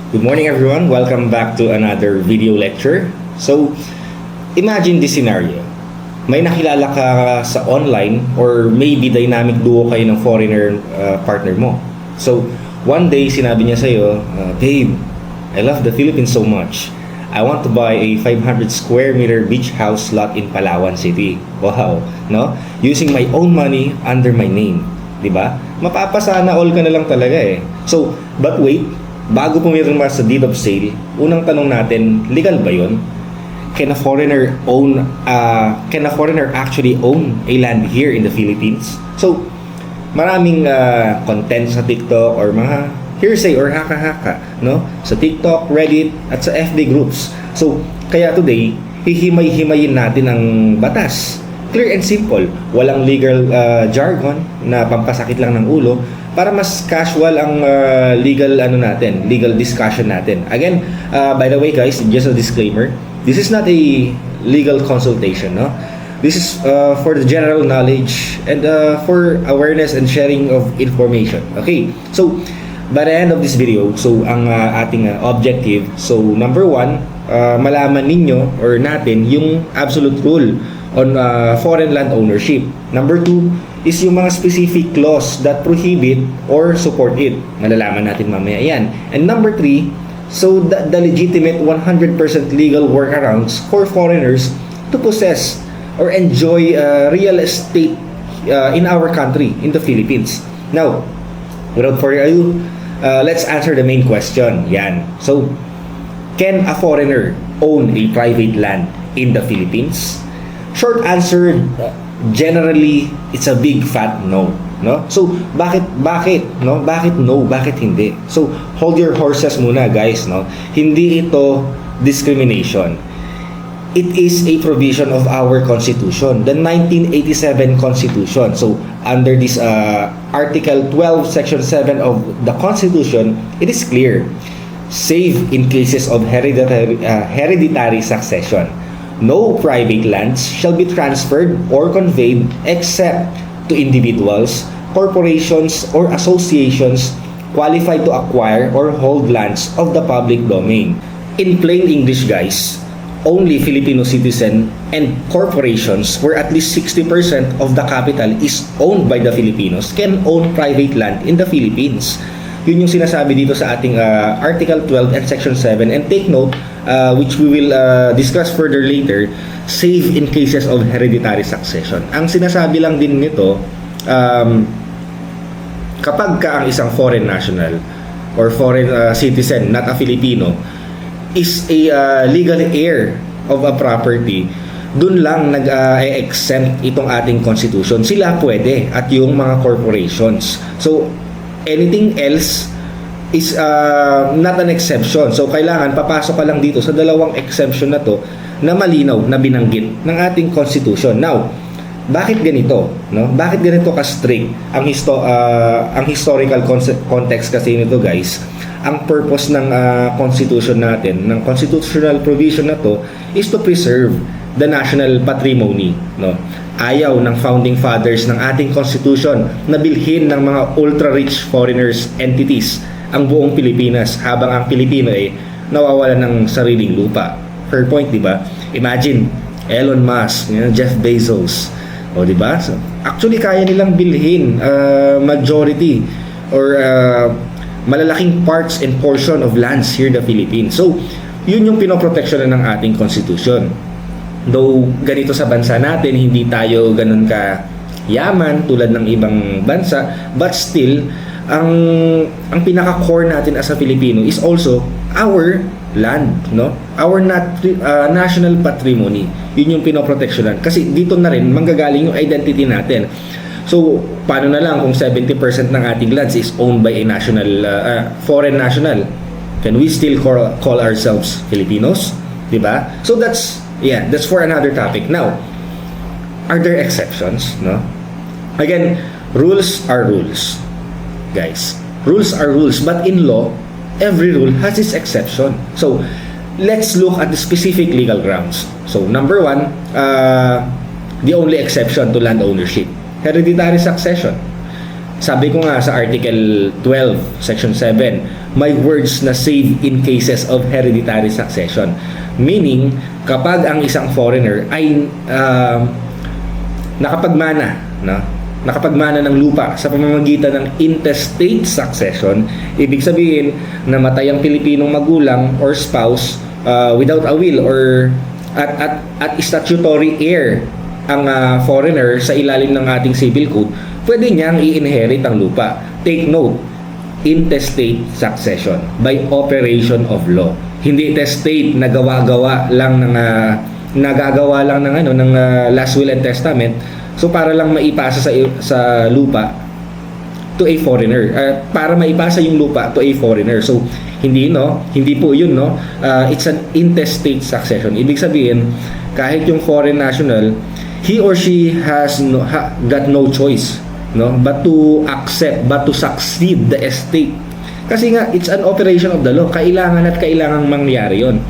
Good morning everyone, welcome back to another video lecture. So, imagine this scenario. May nakilala ka sa online or maybe dynamic duo kayo ng foreigner partner mo. So, one day sinabi niya sa'yo, babe, I love the Philippines so much. I want to buy a 500 square meter beach house lot in Palawan City. Wow, no? Using my own money under my name. Diba? Mapapasana all ka na lang talaga eh. So, but wait, bago pumirma sa deed of sale, unang tanong natin, legal ba yun? Can a foreigner actually own a land here in the Philippines? So, maraming content sa TikTok or mga hearsay or haka-haka, no? Sa TikTok, Reddit, at sa FB groups. So, kaya today, hihimay-himayin natin ang batas. Clear and simple. Walang legal jargon na pampasakit lang ng ulo para mas casual ang legal discussion natin. Again, by the way guys, just a disclaimer, this is not a legal consultation, no? This is for the general knowledge and for awareness and sharing of information. Okay, so by the end of this video, so ang ating objective, so number one, malaman ninyo or natin yung absolute rule on foreign land ownership. Number two is yung mga specific laws that prohibit or support it. Malalaman natin mamaya yan. And number three, so the legitimate 100% legal workarounds for foreigners to possess or enjoy real estate in our country, in the Philippines. Now, without further ado, let's answer the main question. Yan. So, can a foreigner own a private land in the Philippines? Short answer, generally, it's a big fat no. No? So, bakit no? Bakit no? Bakit hindi? So, hold your horses muna, guys, no? Hindi ito discrimination. It is a provision of our Constitution, the 1987 Constitution. So, under this Article 12, Section 7 of the Constitution, it is clear, save in cases of hereditary succession, no private lands shall be transferred or conveyed except to individuals, corporations, or associations qualified to acquire or hold lands of the public domain. In plain English, guys, only Filipino citizen and corporations where at least 60% of the capital is owned by the Filipinos can own private land in the Philippines. Yun yung sinasabi dito sa ating Article 12 and Section 7. And take note, which we will discuss further later, save in cases of hereditary succession. Ang sinasabi lang din nito, kapag ka ang isang foreign national or foreign citizen, not a Filipino, is a legal heir of a property, dun lang nag-exempt itong ating constitution. Sila pwede at yung mga corporations. So, anything else is not an exception. So, kailangan papasok ka lang dito sa dalawang exemption na to na malinaw na binanggit ng ating constitution. Now, bakit ganito? No? Bakit ganito ka-strict ang historical context kasi nito, guys? Ang purpose ng constitution natin, ng constitutional provision na to, is to preserve the national patrimony, no? Ayaw ng founding fathers ng ating constitution na bilhin ng mga ultra-rich foreigners entities ang buong Pilipinas habang ang Pilipino ay nawawalan ng sariling lupa. Fair point, di ba? Imagine Elon Musk, Jeff Bezos, o di ba? So, actually kaya nilang bilhin majority or malalaking parts and portion of lands here in the Philippines. So, yun yung pinoproteksyonan ng ating constitution. Though ganito sa bansa natin, hindi tayo ganun ka yaman tulad ng ibang bansa, but still ang pinaka-core natin as a Filipino is also our land, no? Our national patrimony. Yun yung pinoproteksyonan. Kasi dito na rin manggagaling yung identity natin. So, paano na lang kung 70% ng ating lands is owned by a foreign national? Can we still call ourselves Filipinos? Diba? So, that's for another topic. Now, are there exceptions? No? Again, rules are rules, guys. Rules are rules, but in law, every rule has its exception. So, let's look at the specific legal grounds. So, number one, the only exception to land ownership, hereditary succession. Sabi ko nga sa Article 12, Section 7, may words na save in cases of hereditary succession. Meaning, kapag ang isang foreigner ay nakapagmana, no? Nakapagmana ng lupa sa pamamagitan ng intestate succession, ibig sabihin namatay ang Pilipinong magulang or spouse without a will, or at statutory heir ang foreigner sa ilalim ng ating civil code, pwede niyang i-inherit ang lupa. Take note, intestate succession by operation of law. Hindi testate na gawa-gawa lang ng nagagawa lang ng ng last will and testament, so para lang maipasa sa lupa to a foreigner, para maipasa yung lupa to a foreigner. So hindi po yun, it's an intestate succession. Ibig sabihin, kahit yung foreign national, he or she has got no choice, but to accept, but to succeed the estate. Kasi nga, it's an operation of the law. Kailangan mangyari yon.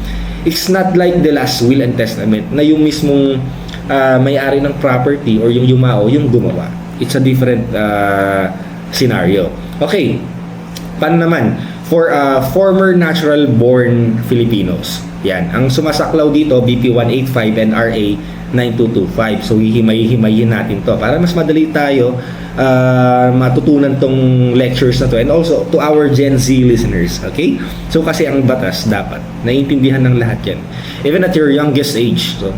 It's not like the last will and testament na yung mismong may-ari ng property or yung yumao yung gumawa. It's a different scenario. Okay, paano naman for former natural born Filipinos? Yan, ang sumasaklaw dito BP 185 and RA 9225. So hihimay-himayin natin to para mas madali tayo matutunan tong lectures na to, and also to our Gen Z listeners. Okay, so kasi ang batas dapat naiintindihan ng lahat yan, even at your youngest age. So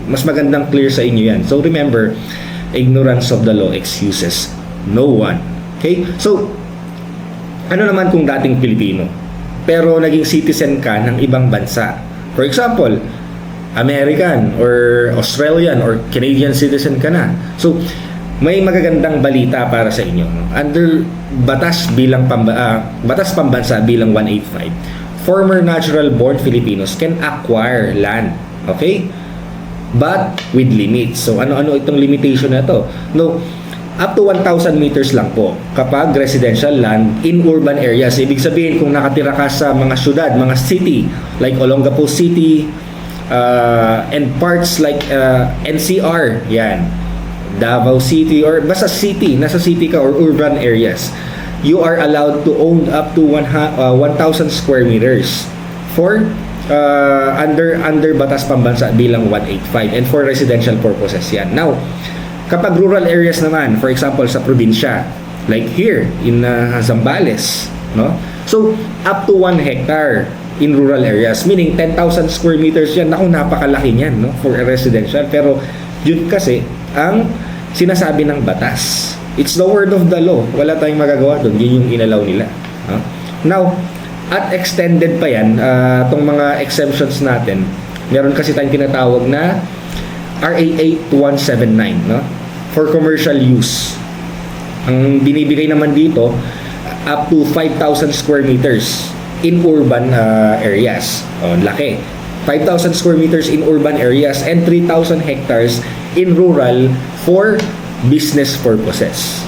mas magandang clear sa inyo yan. So remember, ignorance of the law excuses no one. Okay, so ano naman kung dating Pilipino pero naging citizen ka ng ibang bansa, for example American or Australian or Canadian citizen ka na. So may magagandang balita para sa inyo. Under batas pambansa bilang 185, former natural born Filipinos can acquire land. Okay? But with limits. So ano-ano itong limitation na to? No, up to 1,000 meters lang po kapag residential land in urban areas. Ibig sabihin, kung nakatira ka sa mga syudad, mga city like Olongapo City, and parts like NCR, yan, Davao City, or basta city, nasa city ka or urban areas, you are allowed to own up to 1,000 square meters for under batas pambansa bilang 185, and for residential purposes yan. Now, kapag rural areas naman, for example sa probinsya, like here in Zambales, so up to 1 hectare in rural areas, meaning 10,000 square meters yan. Naku, napakalaki niyan, for a residential. Pero yun kasi ang sinasabi ng batas. It's the word of the law. Wala tayong magagawa doon. Yun yung inalaw nila. Now, at extended pa yan, itong mga exemptions natin, meron kasi tayong tinatawag na RA 8179, for commercial use. Ang binibigay naman dito, up to 5,000 square meters in urban areas. Laki. 5,000 square meters in urban areas and 3,000 hectares in rural for business purposes.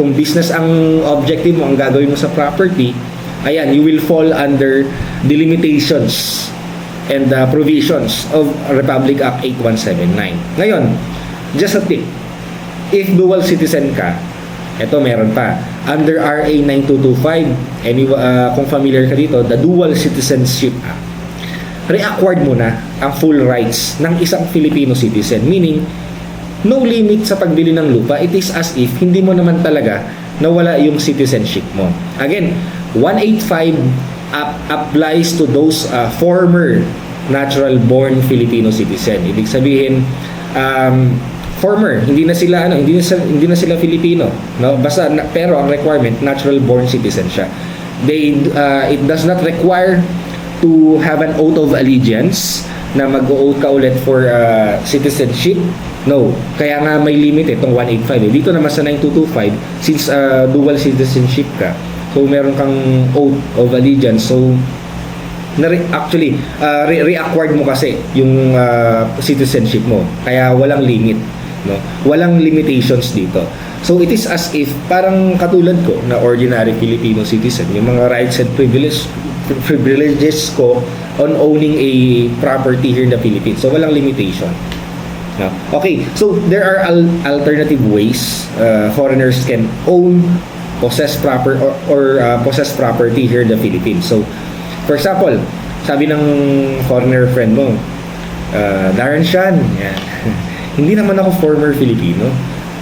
Kung business ang objective mo, ang gagawin mo sa property, ayan, you will fall under the limitations and the provisions of Republic Act 8179. Ngayon, just a tip. If dual citizen ka, eto meron pa. Under RA 9225, kung familiar ka dito, the Dual Citizenship Act, reacquired mo na ang full rights ng isang Filipino citizen. Meaning, no limit sa pagbili ng lupa. It is as if hindi mo naman talaga nawala yung citizenship mo. Again, 185 applies to those former natural-born Filipino citizen. Ibig sabihin, former, hindi na sila Filipino, basta pero ang requirement natural-born citizen siya. It does not require to have an oath of allegiance na mag-o-oath ka ulit for citizenship. No, kaya nga may limit itong 185. Dito naman sa 9225, since dual citizenship ka, so meron kang oath of allegiance, so reacquired mo kasi yung citizenship mo, kaya walang limit, walang limitations dito. So it is as if parang katulad ko na ordinary Filipino citizen, yung mga rights and privileges ko on owning a property here in the Philippines, so walang limitation. Okay, so there are alternative ways foreigners can own possess property here in the Philippines. So, for example, sabi ng foreigner friend mo, Darren Shan, yan. Hindi naman ako former Filipino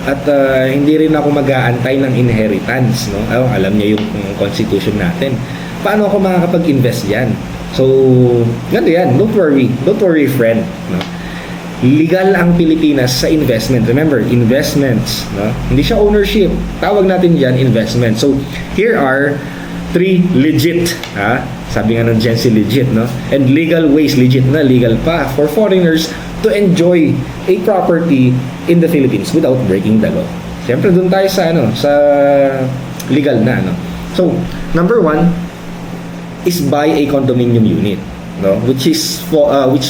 at hindi rin ako mag-aantay ng inheritance, no? Alam niya yung constitution natin. Paano ako makakapag-invest diyan? So, ganito yan. Don't worry friend, no? Legal ang Pilipinas sa investment. Remember, investments, no? Hindi siya ownership. Tawag natin diyan investment. So, here are 3 legit, sabi nga ng Gen Z, legit, no? And legal ways, legit na, legal pa for foreigners to enjoy a property in the Philippines without breaking the law. Siyempre, dun tayo sa, sa legal na, no? So, number 1 is buy a condominium unit, no? Which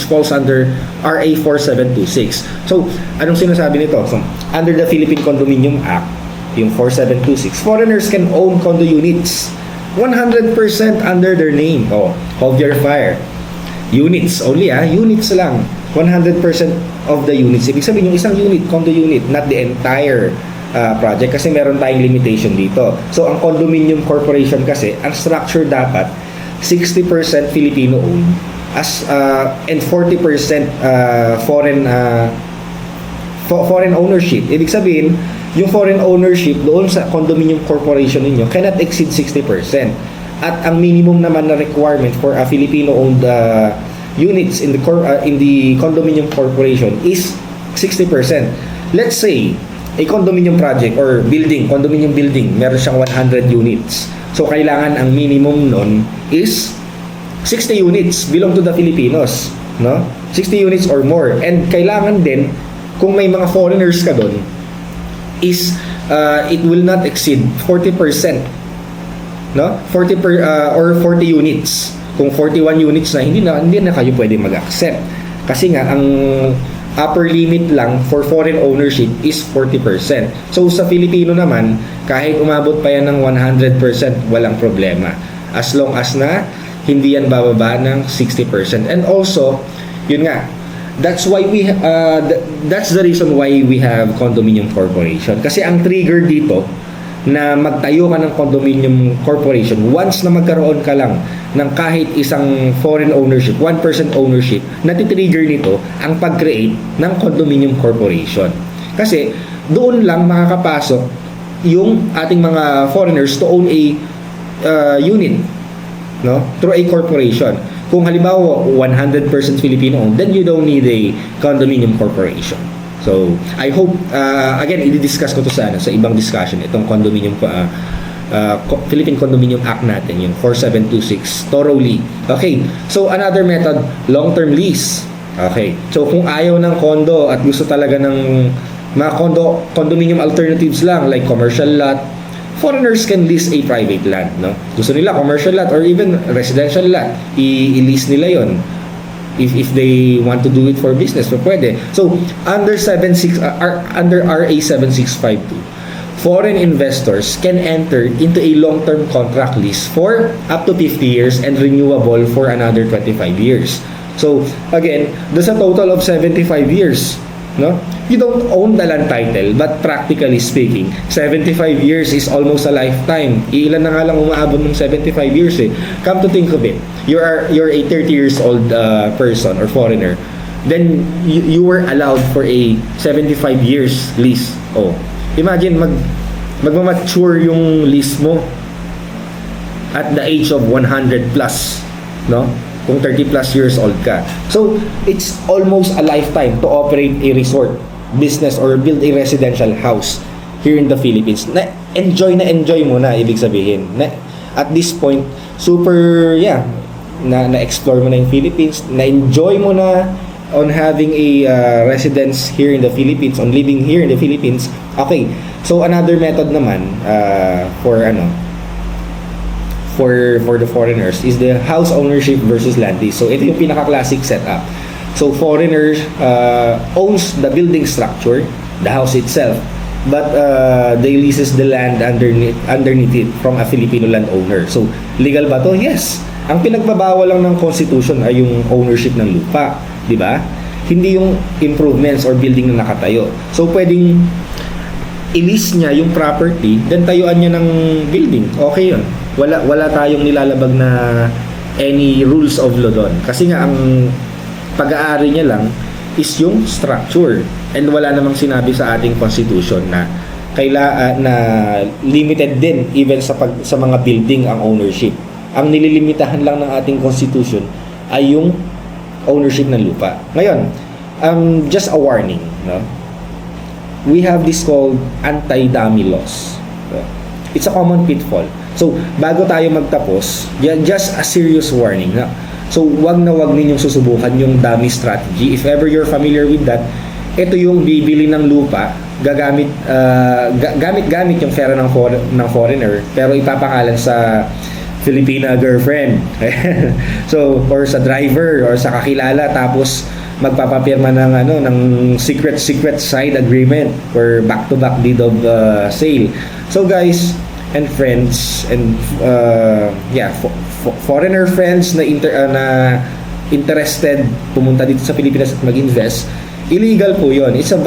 falls under RA 4726. So, anong sinasabi nito? So, under the Philippine Condominium Act, yung 4726, foreigners can own condo units 100% under their name. Hold your fire. Units only, units lang. 100% of the units. Ibig sabihin, yung isang unit, condo unit, not the entire project, kasi meron tayong limitation dito. So, ang condominium corporation kasi, ang structure dapat 60% Filipino owned and 40% foreign ownership. Ibig sabihin, yung foreign ownership doon sa condominium corporation ninyo cannot exceed 60%. At ang minimum naman na requirement for a Filipino-owned units in the condominium corporation is 60%. Let's say a condominium project or condominium building, meron siyang 100 units. So kailangan ang minimum nun is 60 units belong to the Filipinos, no? 60 units or more. And kailangan din, kung may mga foreigners ka doon, is it will not exceed 40%, no? 40 units. Kung 41 units na, hindi na kayo pwede mag-accept. Kasi nga ang upper limit lang for foreign ownership is 40%. So sa Filipino naman, kahit umabot pa yan ng 100%, walang problema. As long as na hindi yan bababa ng 60%. And also, yun nga, that's the reason why we have condominium corporation. Kasi ang trigger dito na magtayo ka ng condominium corporation, once na magkaroon ka lang ng kahit isang foreign ownership, 1% ownership, natitrigger nito ang pag-create ng condominium corporation. Kasi doon lang makakapasok yung ating mga foreigners to own a unit, no? Through a corporation. Kung halimbawa 100% Filipino owned, then you don't need a condominium corporation. So, I hope again i-discuss ko to sa ibang discussion itong Philippine Condominium Act natin, yung 4726 thoroughly. Okay. So, another method, long-term lease. Okay. So, kung ayaw ng condo at gusto talaga ng mga condominium alternatives lang like commercial lot, foreigners can lease a private land, no? Gusto nila commercial lot or even residential lot, i-lease nila yon if they want to do it for business, so pwede. So under RA 7652, foreign investors can enter into a long-term contract lease for up to 50 years and renewable for another 25 years. So again, there's a total of 75 years, no? You don't own the land title, but practically speaking, 75 years is almost a lifetime. Ilan na nga lang umaabot ng 75 years eh. Come to think of it, you're a 30 years old person or foreigner, then you were allowed for a 75 years lease. Oh, imagine magmamature yung lease mo at the age of 100 plus, no? Kung 30 plus years old ka. So, it's almost a lifetime to operate a resort business or build a residential house here in the Philippines. Na-enjoy mo na, ibig sabihin. At this point, na-explore mo na yung Philippines, na-enjoy mo na on having a residence here in the Philippines, on living here in the Philippines. Okay, so another method naman for the foreigners is the house ownership versus land lease. So ito yung pinaka-classic setup. So foreigners owns the building structure, the house itself, but they leases the land underneath it from a Filipino landowner. So legal ba to? Yes. Ang pinagbabawal lang ng constitution ay yung ownership ng lupa, di ba? Hindi yung improvements or building na nakatayo. So pwedeng i-lease niya yung property, then tayuan niya ng building. Okay yun. Wala tayong nilalabag na any rules of law doon. Kasi nga, ang pag-aari niya lang is yung structure. And wala namang sinabi sa ating constitution na na limited din even sa mga building ang ownership. Ang nililimitahan lang ng ating constitution ay yung ownership ng lupa. Ngayon, just a warning, no? We have this called anti-dummy laws. It's a common pitfall. So, bago tayo magtapos, just a serious warning. No? So, wag na wag ninyong susubukan yung dummy strategy. If ever you're familiar with that, ito yung bibili ng lupa, gamit yung pera ng foreigner, pero ipapangalan sa Filipina girlfriend. So, or sa driver, or sa kakilala, tapos magpapapirma ng secret side agreement or back-to-back deed of sale. So guys and friends and foreigner friends na interested pumunta dito sa Pilipinas at mag-invest, illegal po 'yon. It's a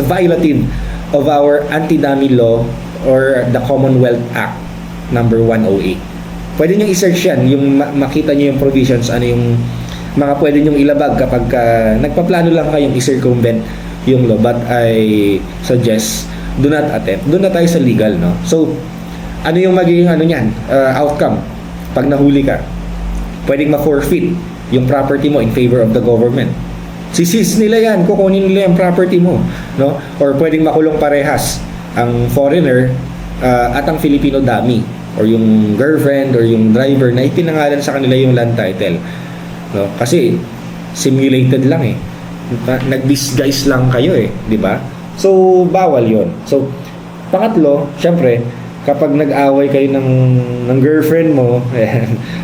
violative of our anti-dummy law or the Commonwealth Act number 108. Pwede niyo i-search yan, yung makita niyo yung provisions, ano yung mga pwede nyong ilabag kapag nagpaplano lang kayong i-circumvent yung law. But I suggest, do not attempt. Doon na tayo sa legal, no? So, ano yung magiging outcome pag nahuli ka? Pwedeng ma-forfeit yung property mo in favor of the government. Seize nila yan, kukunin nila yung property mo, no? Or pwedeng makulong parehas ang foreigner at ang Filipino dummy or yung girlfriend or yung driver na ipinangalan sa kanila yung land title. No, kasi simulated lang nag-disguise lang kayo di ba? So bawal 'yon. So pangatlo, syempre, kapag nag-away kayo ng girlfriend mo,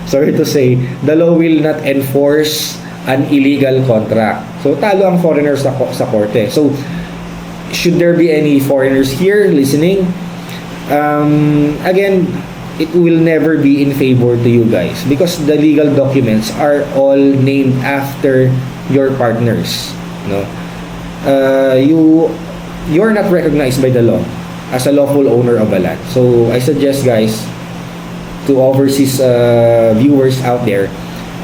sorry to say, the law will not enforce an illegal contract. So talo ang foreigners sa korte. So should there be any foreigners here listening, again, it will never be in favor to you guys because the legal documents are all named after your partners, no? You're not recognized by the law as a lawful owner of a land. So I suggest guys, to overseas viewers out there,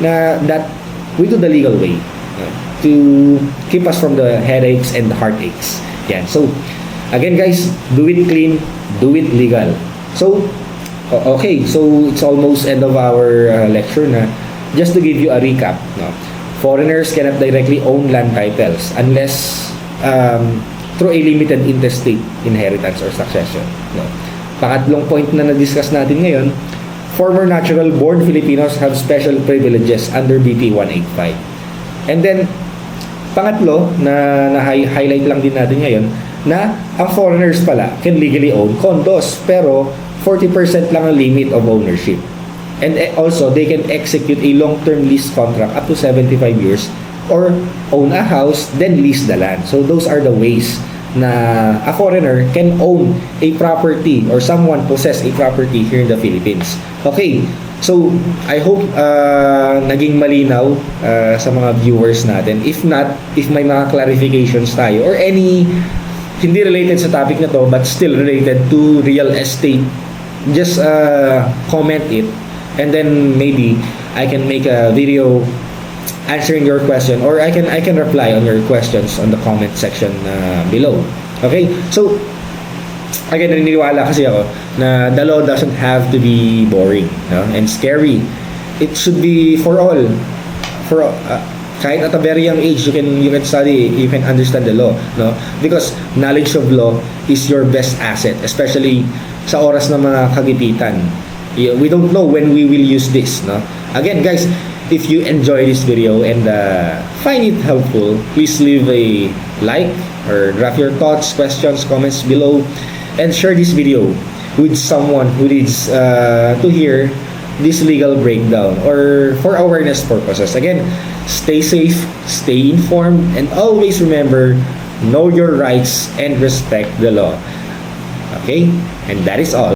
that we do the legal way, to keep us from the headaches and the heartaches. Yan. So again guys, do it clean, do it legal. So okay, so it's almost end of our lecture na. Just to give you a recap, no? Foreigners cannot directly own land titles unless through a limited intestate inheritance or succession, no? Pangatlong point na na-discuss natin ngayon, former natural-born Filipinos have special privileges under BP 185. And then, pangatlo, na highlight lang din natin ngayon, na ang foreigners pala can legally own condos, pero 40% lang ang limit of ownership. And also, they can execute a long-term lease contract up to 75 years or own a house, then lease the land. So, those are the ways na a foreigner can own a property or someone possess a property here in the Philippines. Okay, so I hope naging malinaw sa mga viewers natin. If not, if may mga clarifications tayo or any hindi related sa topic na to but still related to real estate, just comment it and then maybe I can make a video answering your question or I can reply on your questions on the comment section below. Okay? So again, naniniwala kasi ako na the law doesn't have to be boring, no? And scary. It should be for all. Kahit at a very young age, you can study, you can understand the law, no? Because knowledge of law is your best asset, especially sa oras ng mga kagipitan. We don't know when we will use this, no? Again, guys, if you enjoy this video and find it helpful, please leave a like or drop your thoughts, questions, comments below, and share this video with someone who needs to hear this legal breakdown or for awareness purposes. Again, stay safe, stay informed, and always remember, know your rights and respect the law. Okay? And that is all.